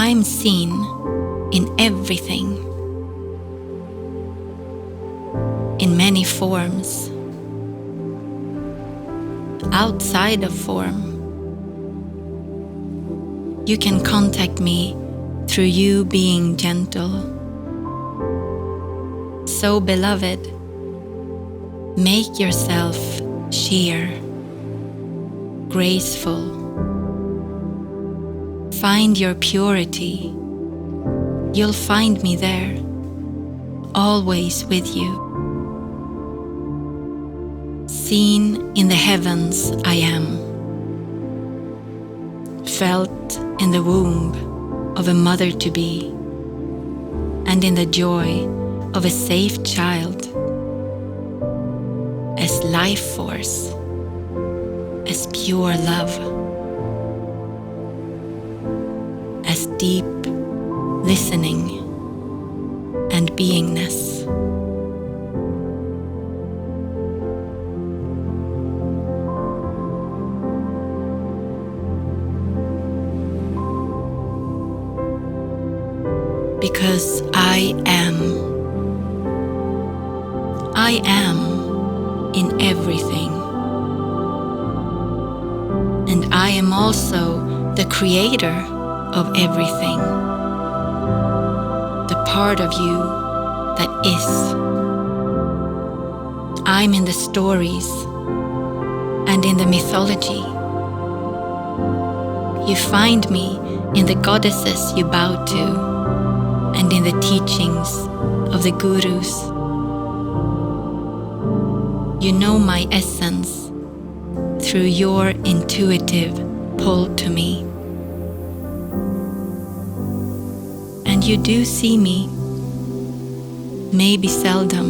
I'm seen in everything, in many forms, outside of form. You can contact me through you being gentle. So, beloved, make yourself sheer, graceful. Find your purity. You'll find me there, always with you. Seen in the heavens I am, felt in the womb of a mother-to-be, and in the joy of a safe child, as life force, as pure love, as deep listening and beingness. Because I am in everything. And I am also the creator of everything. The part of you that is. I'm in the stories and in the mythology. You find me in the goddesses you bow to, and in the teachings of the gurus. You know my essence through your intuitive pull to me. And you do see me, maybe seldom,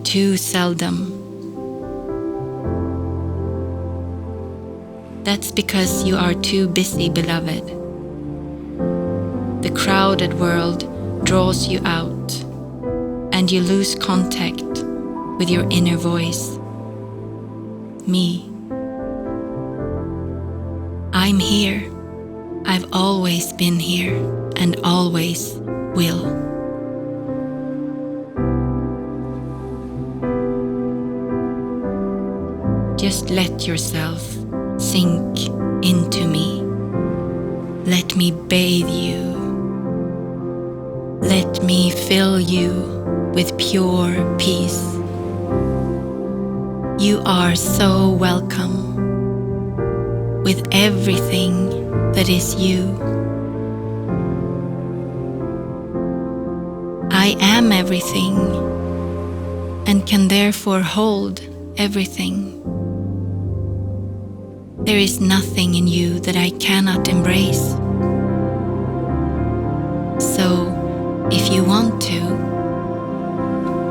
too seldom. That's because you are too busy, beloved. The crowded world draws you out, and you lose contact with your inner voice, me. I'm here. I've always been here and always will. Just let yourself sink into me. Let me bathe you. Let me fill you with pure peace. You are so welcome with everything that is you. I am everything and can therefore hold everything. There is nothing in you that I cannot embrace. So, if you want to,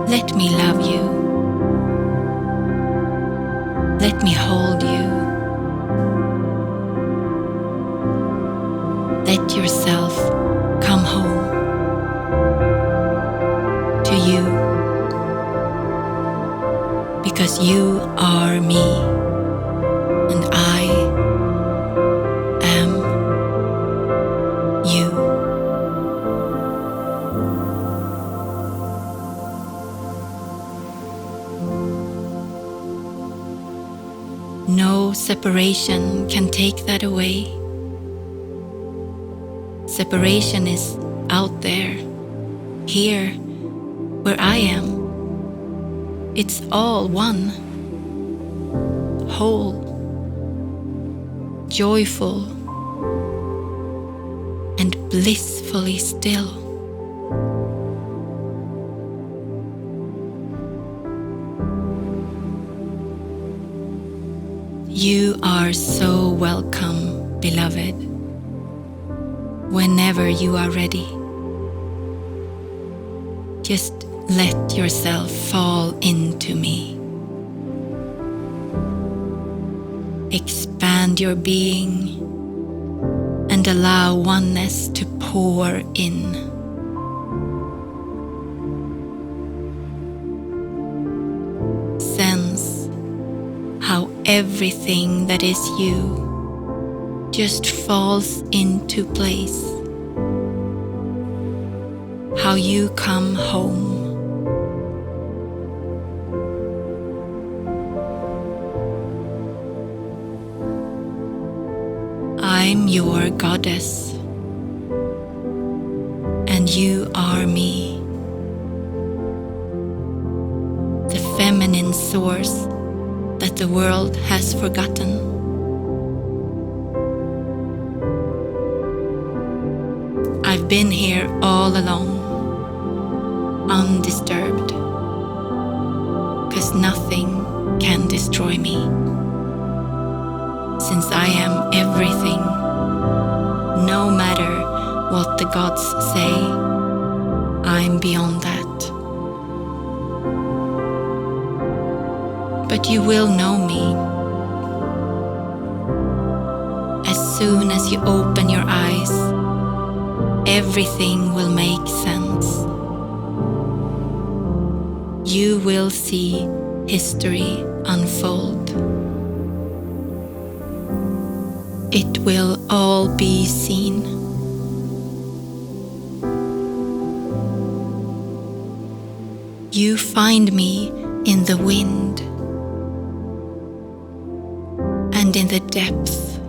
let me love you. Let me hold you. Let yourself come home to you, because you are me and I am you. No separation can take that away. Separation is out there, here, where I am. It's all one, whole, joyful, and blissfully still. You are so welcome, beloved, whenever you are ready. Just let yourself fall into me. Expand your being and allow oneness to pour in. Sense how everything that is you just falls into place. How you come home. I'm your goddess, and you are me, the feminine source that the world has forgotten. I've been here all along, undisturbed, 'cause nothing can destroy me. Since I am everything, no matter what the gods say, I'm beyond that. But you will know me. As soon as you open your eyes, everything will make sense. You will see history unfold. It will all be seen. You find me in the wind and in the depth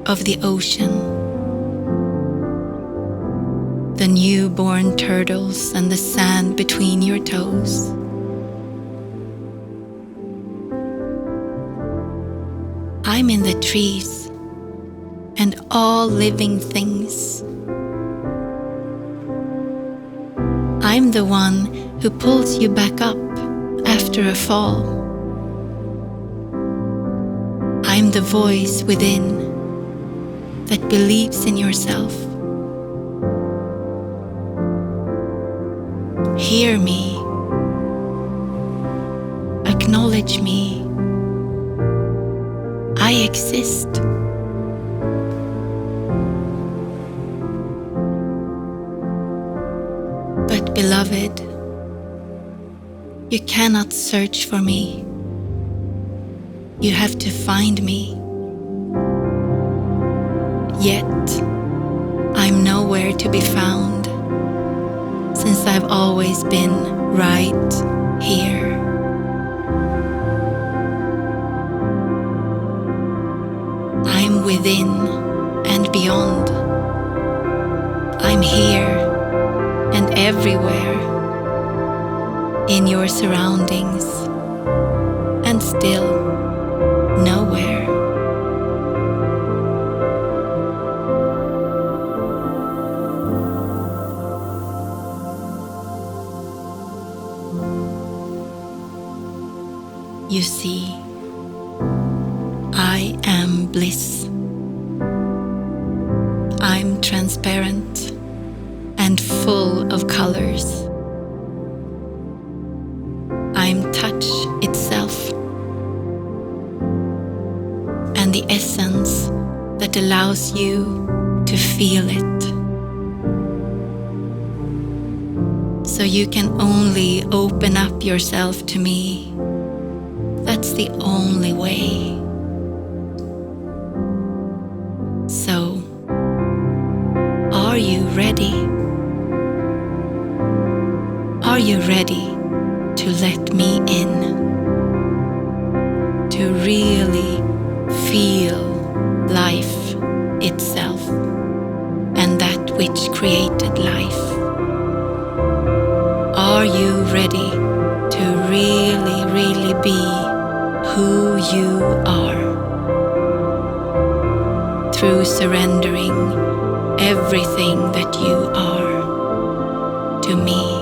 of the ocean. The newborn turtles and the sand between your toes. I'm in the trees and all living things. I'm the one who pulls you back up after a fall. I'm the voice within that believes in yourself. Hear me. Acknowledge me. I exist. But beloved, you cannot search for me. You have to find me. Yet, I'm nowhere to be found, since I've always been right here. I'm within and beyond. I'm here and everywhere, in your surroundings, and still nowhere. You see, I am bliss. I'm transparent and full of colors. I'm touch itself, and the essence that allows you to feel it. So you can only open up yourself to me. That's the only way. So, are you ready? Are you ready to let me in? To really feel life itself and that which created life? Are you ready to really be who you are? Through surrendering everything that you are to me.